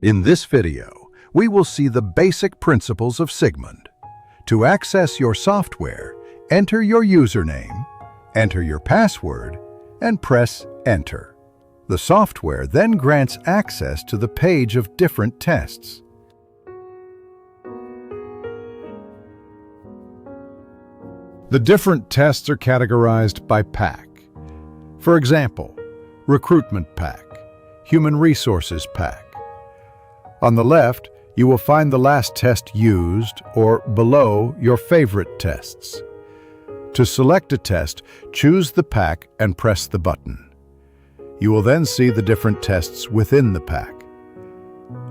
In this video, we will see the basic principles of SIGMUND. To access your software, enter your username, enter your password, and press Enter. The software then grants access to the page of different tests. The different tests are categorized by pack. For example, Recruitment Pack, Human Resources Pack. On the left, you will find the last test used, or below, your favorite tests. To select a test, choose the pack and press the button. You will then see the different tests within the pack.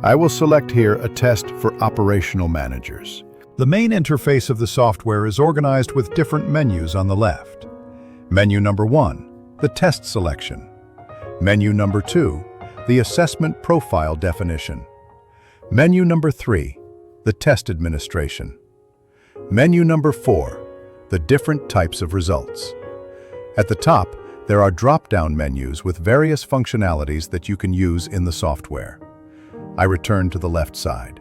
I will select here a test for operational managers. The main interface of the software is organized with different menus on the left. Menu number 1, the test selection. Menu number 2, the assessment profile definition. Menu number 3, the test administration. Menu number 4, the different types of results. At the top, there are drop-down menus with various functionalities that you can use in the software. I return to the left side.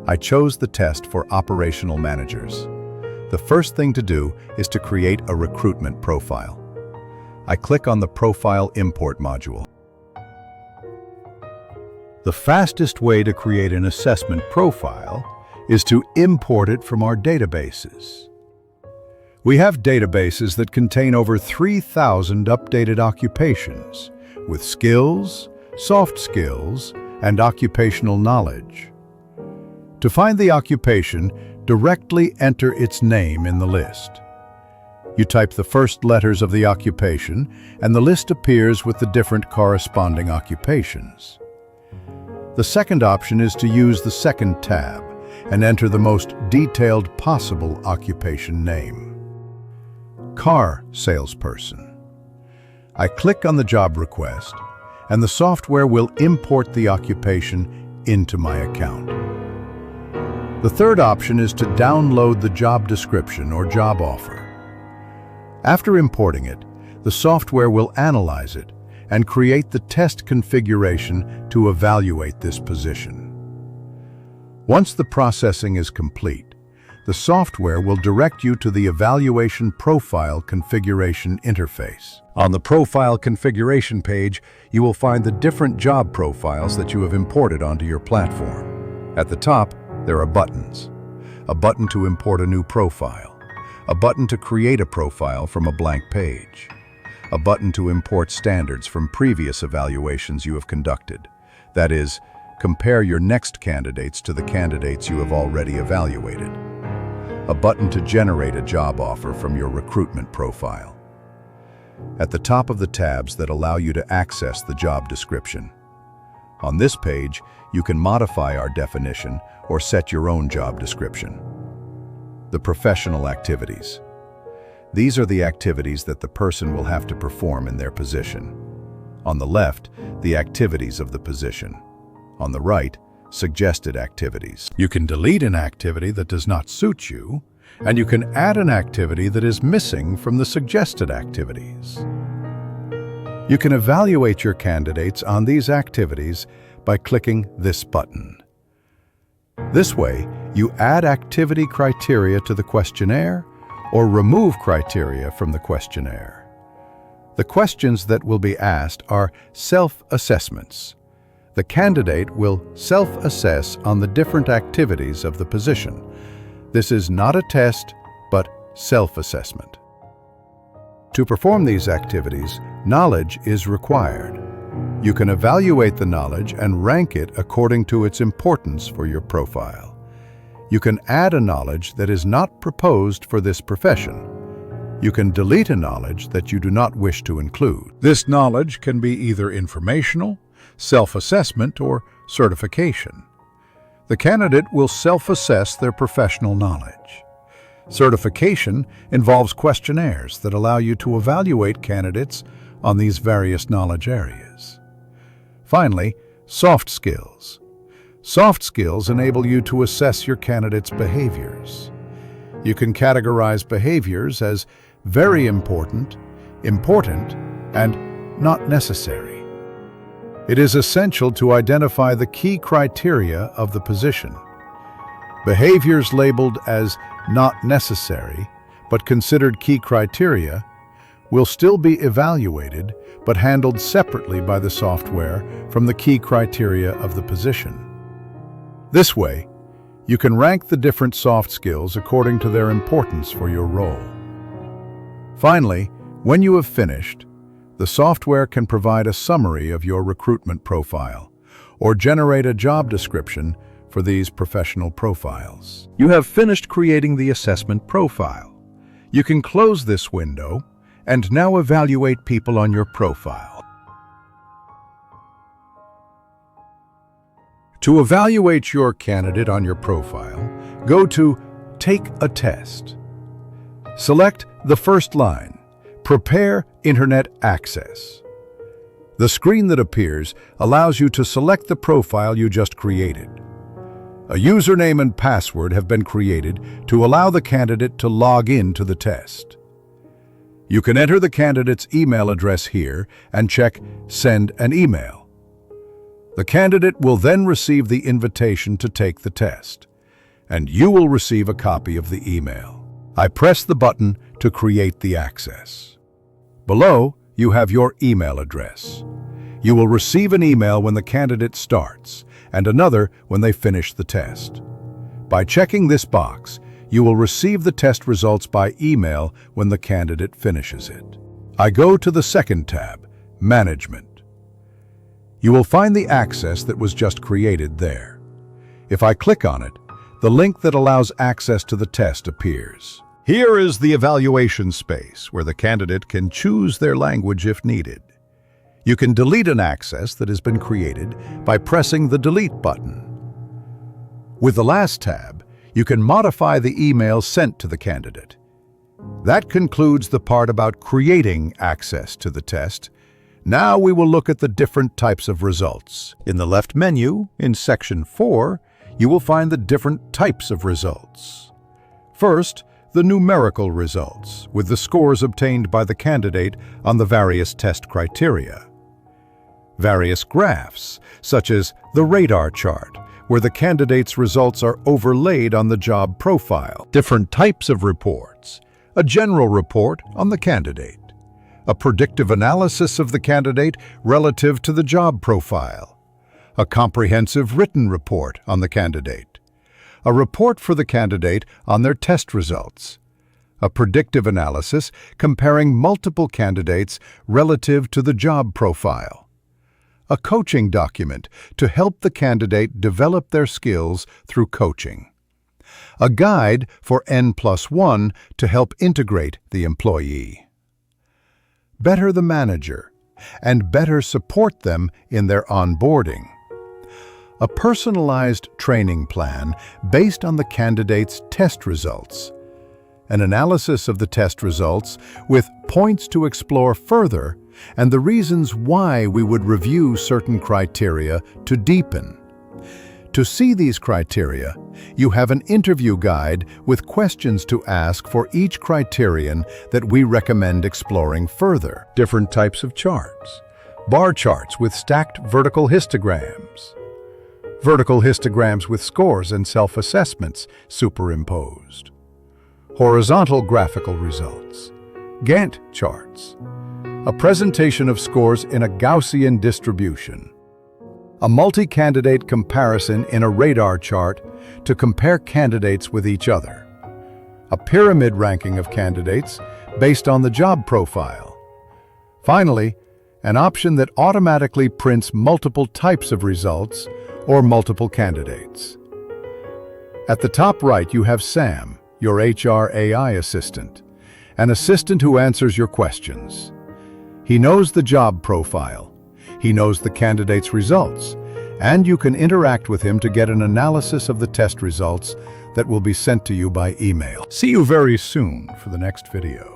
I chose the test for operational managers. The first thing to do is to create a recruitment profile. I click on the Profile Import module. The fastest way to create an assessment profile is to import it from our databases. We have databases that contain over 3,000 updated occupations, with skills, soft skills, and occupational knowledge. To find the occupation, directly enter its name in the list. You type the first letters of the occupation, and the list appears with the different corresponding occupations. The second option is to use the second tab and enter the most detailed possible occupation name. Car salesperson. I click on the job request, and the software will import the occupation into my account. The third option is to download the job description or job offer. After importing it, the software will analyze it and create the test configuration to evaluate this position. Once the processing is complete, the software will direct you to the Evaluation Profile Configuration interface. On the Profile Configuration page, you will find the different job profiles that you have imported onto your platform. At the top, there are buttons. A button to import a new profile. A button to create a profile from a blank page. A button to import standards from previous evaluations you have conducted. That is, compare your next candidates to the candidates you have already evaluated. A button to generate a job offer from your recruitment profile. At the top of the tabs that allow you to access the job description. On this page, you can modify our definition or set your own job description. The professional activities. These are the activities that the person will have to perform in their position. On the left, the activities of the position. On the right, suggested activities. You can delete an activity that does not suit you, and you can add an activity that is missing from the suggested activities. You can evaluate your candidates on these activities by clicking this button. This way, you add activity criteria to the questionnaire or remove criteria from the questionnaire. The questions that will be asked are self-assessments. The candidate will self-assess on the different activities of the position. This is not a test, but self-assessment. To perform these activities, knowledge is required. You can evaluate the knowledge and rank it according to its importance for your profile. You can add a knowledge that is not proposed for this profession. You can delete a knowledge that you do not wish to include. This knowledge can be either informational, self-assessment, or certification. The candidate will self-assess their professional knowledge. Certification involves questionnaires that allow you to evaluate candidates on these various knowledge areas. Finally, soft skills. Soft skills enable you to assess your candidate's behaviors. You can categorize behaviors as very important, important, and not necessary. It is essential to identify the key criteria of the position. Behaviors labeled as not necessary, but considered key criteria, will still be evaluated but handled separately by the software from the key criteria of the position. This way, you can rank the different soft skills according to their importance for your role. Finally, when you have finished, the software can provide a summary of your recruitment profile or generate a job description for these professional profiles. You have finished creating the assessment profile. You can close this window and now evaluate people on your profile. To evaluate your candidate on your profile, go to Take a Test. Select the first line, Prepare Internet Access. The screen that appears allows you to select the profile you just created. A username and password have been created to allow the candidate to log in to the test. You can enter the candidate's email address here and check Send an Email. The candidate will then receive the invitation to take the test, and you will receive a copy of the email. I press the button to create the access. Below, you have your email address. You will receive an email when the candidate starts, and another when they finish the test. By checking this box, you will receive the test results by email when the candidate finishes it. I go to the second tab, Management. You will find the access that was just created there. If I click on it, the link that allows access to the test appears. Here is the evaluation space where the candidate can choose their language if needed. You can delete an access that has been created by pressing the Delete button. With the last tab, you can modify the email sent to the candidate. That concludes the part about creating access to the test. Now we will look at the different types of results. In the left menu, in Section 4, you will find the different types of results. First, the numerical results, with the scores obtained by the candidate on the various test criteria. Various graphs, such as the radar chart, where the candidate's results are overlaid on the job profile. Different types of reports. A general report on the candidate. A predictive analysis of the candidate relative to the job profile. A comprehensive written report on the candidate. A report for the candidate on their test results. A predictive analysis comparing multiple candidates relative to the job profile. A coaching document to help the candidate develop their skills through coaching. A guide for N+1 to help integrate the employee. Better the manager, and better support them in their onboarding. A personalized training plan based on the candidate's test results. An analysis of the test results with points to explore further and the reasons why we would review certain criteria to deepen. To see these criteria, you have an interview guide with questions to ask for each criterion that we recommend exploring further. Different types of charts. Bar charts with stacked vertical histograms. Vertical histograms with scores and self-assessments superimposed. Horizontal graphical results. Gantt charts. A presentation of scores in a Gaussian distribution. A multi-candidate comparison in a radar chart to compare candidates with each other. A pyramid ranking of candidates based on the job profile. Finally, an option that automatically prints multiple types of results or multiple candidates. At the top right, you have Sam, your HR AI assistant, an assistant who answers your questions. He knows the job profile, he knows the candidate's results, and you can interact with him to get an analysis of the test results that will be sent to you by email. See you very soon for the next video.